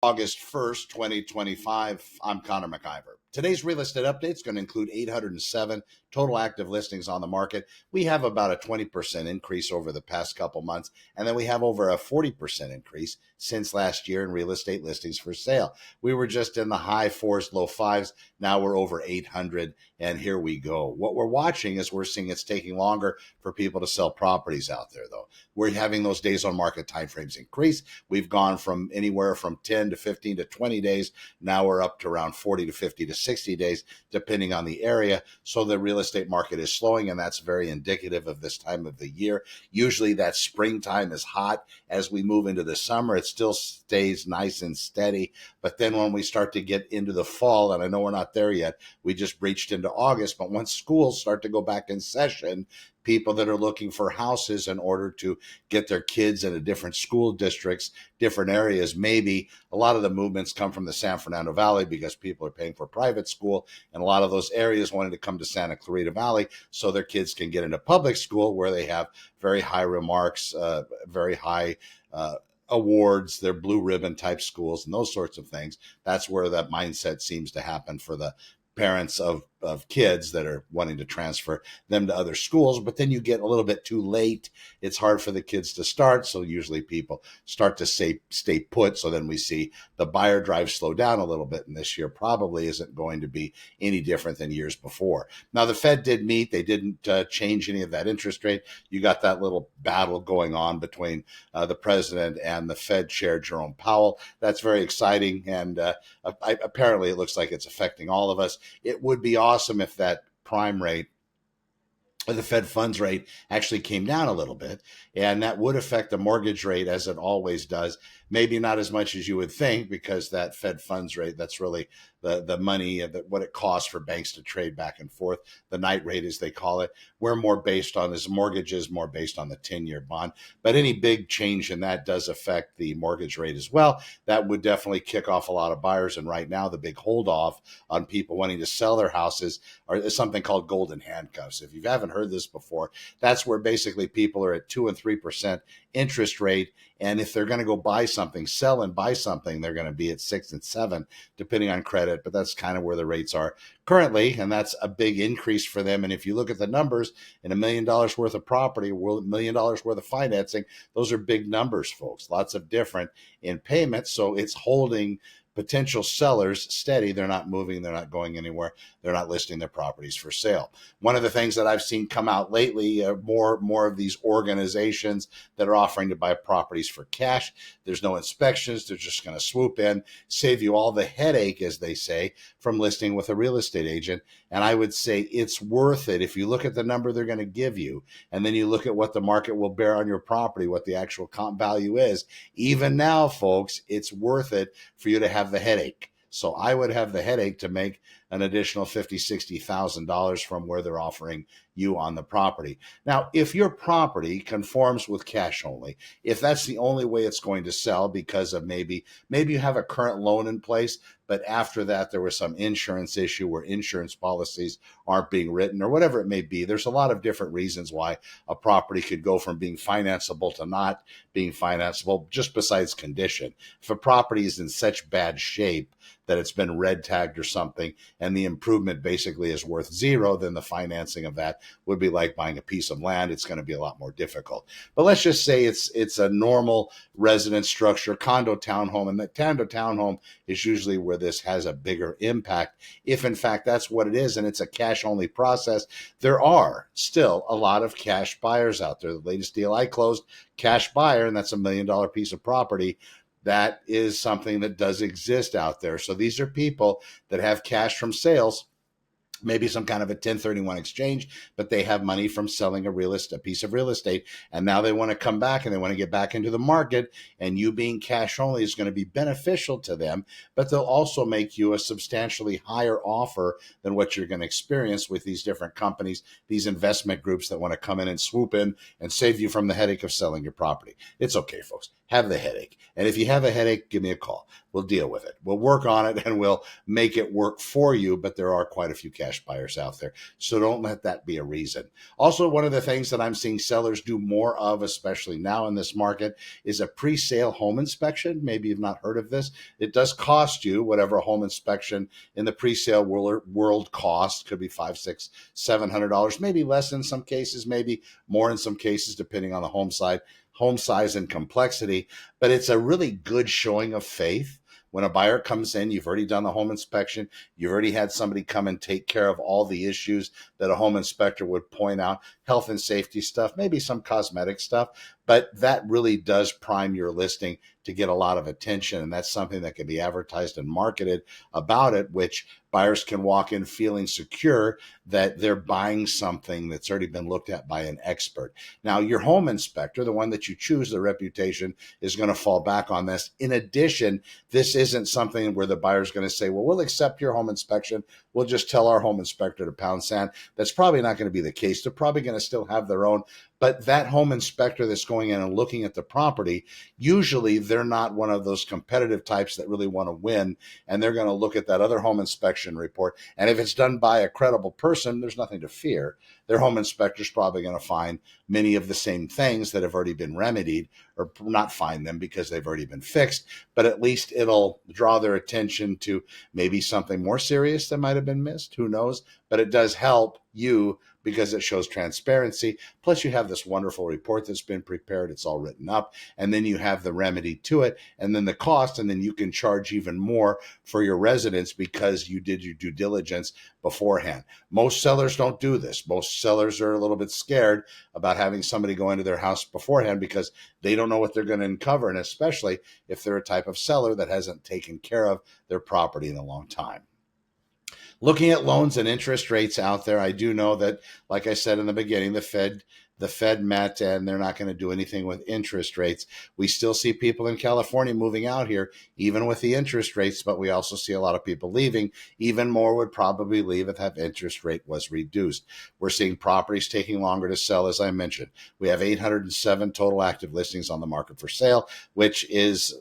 August 1st, 2025. I'm Connor McIver. Today's real estate update is going to include 807 total active listings on the market. We have about a 20% increase over the past couple months, and then we have over a 40% increase since last year in real estate listings for sale. We were just in the high fours, low fives. Now we're over 800, and here we go. What we're watching is we're seeing it's taking longer for people to sell properties out there, though. We're having those days on market timeframes increase. We've gone from anywhere from 10 to 15 to 20 days. Now we're up to around 40 to 50 to 60 days, depending on the area. So the real estate market is slowing, and that's very indicative of this time of the year. Usually that springtime is hot. As we move into the summer, it still stays nice and steady. But then when we start to get into the fall, and I know we're not there yet, we just breached into August, but once schools start to go back in session, people that are looking for houses in order to get their kids into different school districts, different areas. Maybe a lot of the movements come from the San Fernando Valley because people are paying for private school, and a lot of those areas wanting to come to Santa Clarita Valley so their kids can get into public school where they have very high remarks, very high awards, they're blue ribbon type schools and those sorts of things. That's where that mindset seems to happen for the parents of kids that are wanting to transfer them to other schools. But then you get a little bit too late. It's hard for the kids to start. So usually people start to stay put. So then we see the buyer drive slow down a little bit. And this year probably isn't going to be any different than years before. Now, the Fed did meet. They didn't change any of that interest rate. You got that little battle going on between the president and the Fed chair, Jerome Powell. That's very exciting. And apparently it looks like it's affecting all of us. It would be awesome if that prime rate or the Fed funds rate actually came down a little bit, and that would affect the mortgage rate as it always does. Maybe not as much as you would think, because that Fed funds rate, that's really the money, what it costs for banks to trade back and forth. The night rate, as they call it, we're more based on this mortgages, more based on the 10-year bond. But any big change in that does affect the mortgage rate as well. That would definitely kick off a lot of buyers. And right now, the big hold off on people wanting to sell their houses is something called golden handcuffs. If you haven't heard this before, that's where basically people are at 2 and 3% interest rate. And if they're going to go buy something, sell and buy something, they're going to be at 6 and 7, depending on credit. But that's kind of where the rates are currently. And that's a big increase for them. And if you look at the numbers in $1 million worth of property, $1 million worth of financing, those are big numbers, folks. Lots of different in payments. So it's holding potential sellers steady. They're not moving. They're not going anywhere. They're not listing their properties for sale. One of the things that I've seen come out lately, more of these organizations that are offering to buy properties for cash. There's no inspections. They're just going to swoop in, save you all the headache, as they say, from listing with a real estate agent. And I would say it's worth it if you look at the number they're going to give you, and then you look at what the market will bear on your property, what the actual comp value is. Even now, folks, it's worth it for you to have the headache. So I would have the headache to make an additional $50,000, $60,000 from where they're offering you on the property. Now, if your property conforms with cash only, if that's the only way it's going to sell because of maybe you have a current loan in place, but after that there was some insurance issue where insurance policies aren't being written or whatever it may be. There's a lot of different reasons why a property could go from being financeable to not being financeable, just besides condition. If a property is in such bad shape that it's been red tagged or something, and the improvement basically is worth zero, then the financing of that would be like buying a piece of land. It's going to be a lot more difficult. But let's just say it's a normal residence structure, condo townhome, and the condo townhome is usually where this has a bigger impact. If in fact that's what it is, and it's a cash only process, there are still a lot of cash buyers out there. The latest deal I closed, cash buyer, and that's $1 million piece of property. That is something that does exist out there. So these are people that have cash from sales, maybe some kind of a 1031 exchange, but they have money from selling a piece of real estate. And now they want to come back and they want to get back into the market. And you being cash only is going to be beneficial to them, but they'll also make you a substantially higher offer than what you're going to experience with these different companies, these investment groups that want to come in and swoop in and save you from the headache of selling your property. It's okay, folks. Have the headache. And if you have a headache, give me a call. we'll deal with it. We'll work on it and we'll make it work for you. But there are quite a few cash buyers out there. So don't let that be a reason. Also, one of the things that I'm seeing sellers do more of, especially now in this market, is a pre-sale home inspection. Maybe you've not heard of this. It does cost you whatever a home inspection in the pre-sale world cost. Could be $500, $600, $700, maybe less in some cases, maybe more in some cases, depending on the home size and complexity. But it's a really good showing of faith. When a buyer comes in, you've already done the home inspection. You've already had somebody come and take care of all the issues that a home inspector would point out, health and safety stuff, maybe some cosmetic stuff, but that really does prime your listing to get a lot of attention. And that's something that can be advertised and marketed about it, which buyers can walk in feeling secure that they're buying something that's already been looked at by an expert. Now, your home inspector, the one that you choose, the reputation is going to fall back on this. In addition, this isn't something where the buyer's going to say, well, we'll accept your home inspection. We'll just tell our home inspector to pound sand. That's probably not going to be the case. They're probably going to still have their own. But that home inspector that's going in and looking at the property, usually they're not one of those competitive types that really want to win. And they're going to look at that other home inspection report. And if it's done by a credible person, there's nothing to fear. Their home inspector is probably going to find many of the same things that have already been remedied, or not find them because they've already been fixed. But at least it'll draw their attention to maybe something more serious that might have been missed. Who knows? But it does help you because it shows transparency. Plus, you have this wonderful report that's been prepared. It's all written up. And then you have the remedy to it, and then the cost, and then you can charge even more for your residents because you did your due diligence beforehand. Most sellers don't do this. Most sellers are a little bit scared about having somebody go into their house beforehand because they don't know what they're going to uncover, and especially if they're a type of seller that hasn't taken care of their property in a long time. Looking at loans and interest rates out there, I do know that, like I said in the beginning, the Fed met and they're not going to do anything with interest rates. We still see people in California moving out here, even with the interest rates, but we also see a lot of people leaving. Even more would probably leave if that interest rate was reduced. We're seeing properties taking longer to sell, as I mentioned. We have 807 total active listings on the market for sale, which is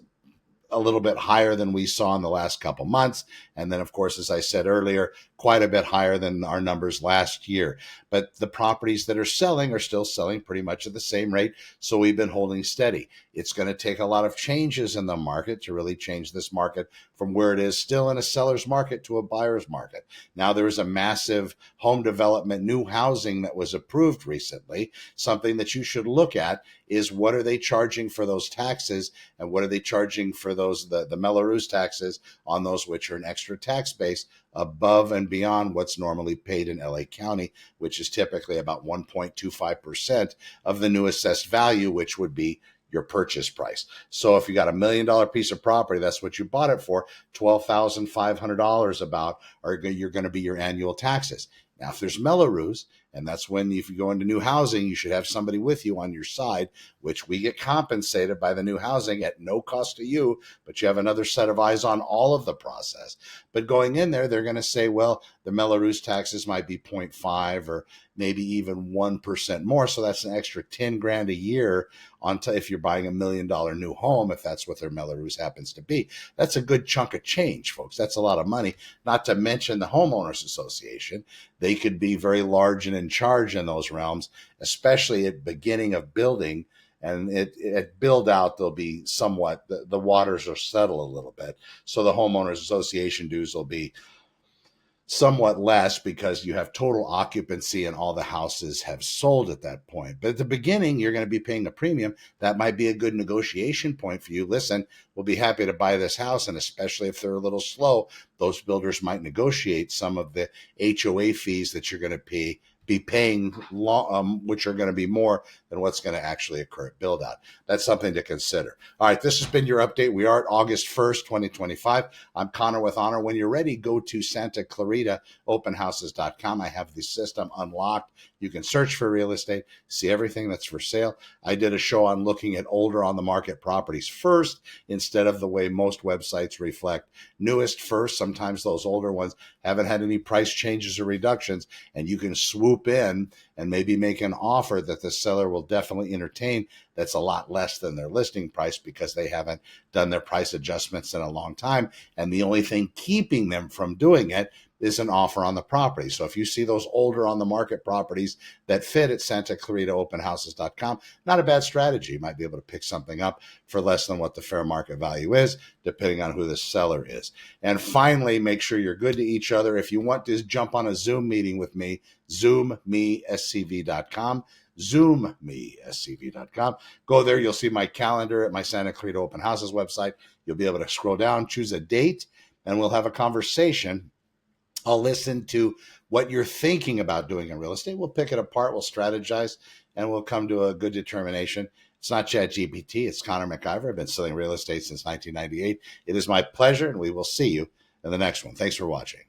a little bit higher than we saw in the last couple months. And then, of course, as I said earlier, quite a bit higher than our numbers last year. But the properties that are selling are still selling pretty much at the same rate. So we've been holding steady. It's going to take a lot of changes in the market to really change this market from where it is still in a seller's market to a buyer's market. Now, there is a massive home development, new housing that was approved recently. Something that you should look at is what are they charging for those taxes, and what are they charging for those the Melrose taxes on those, which are an extra tax base above and beyond what's normally paid in LA County, which is typically about 1.25% of the new assessed value, which would be your purchase price. So if you got $1 million piece of property, that's what you bought it for, $12,500 about you're going to be your annual taxes. Now, if there's Melrose, and that's when if you go into new housing, you should have somebody with you on your side, which we get compensated by the new housing at no cost to you, but you have another set of eyes on all of the process. But going in there, they're going to say, well, the Melrose taxes might be 0.5 or maybe even 1% more. So that's an extra 10 grand a year if you're buying $1 million new home, if that's what their Melrose happens to be. That's a good chunk of change, folks. That's a lot of money, not to mention the homeowners association. They could be very large and in charge in those realms, especially at beginning of building. And at build out, there'll be somewhat, the waters will settle a little bit. So the homeowners association dues will be somewhat less because you have total occupancy and all the houses have sold at that point. But at the beginning, you're going to be paying a premium. That might be a good negotiation point for you. Listen, we'll be happy to buy this house. And especially if they're a little slow, those builders might negotiate some of the HOA fees that you're going to be paying, which are going to be more than what's going to actually occur at build out. That's something to consider. All right, this has been your update. We are at August 1st, 2025. I'm Connor with Honor. When you're ready, go to Santa Clarita openhouses.com. I have the system unlocked. You can search for real estate, see everything that's for sale. I did a show on looking at older on the market properties first, instead of the way most websites reflect newest first. Sometimes those older ones haven't had any price changes or reductions, and you can swoop in and maybe make an offer that the seller will definitely entertain that's a lot less than their listing price because they haven't done their price adjustments in a long time. And the only thing keeping them from doing it is an offer on the property. So if you see those older on the market properties that fit at SantaClaritaOpenHouses.com, not a bad strategy. You might be able to pick something up for less than what the fair market value is, depending on who the seller is. And finally, make sure you're good to each other. If you want to jump on a Zoom meeting with me, ZoomMeSCV.com. ZoomMeSCV.com. Go there. You'll see my calendar at my Santa Clarita Open Houses website. You'll be able to scroll down, choose a date, and we'll have a conversation. I'll listen to what you're thinking about doing in real estate. We'll pick it apart, we'll strategize, and we'll come to a good determination. It's not ChatGPT, it's Connor McIver. I've been selling real estate since 1998. It is my pleasure, and we will see you in the next one. Thanks for watching.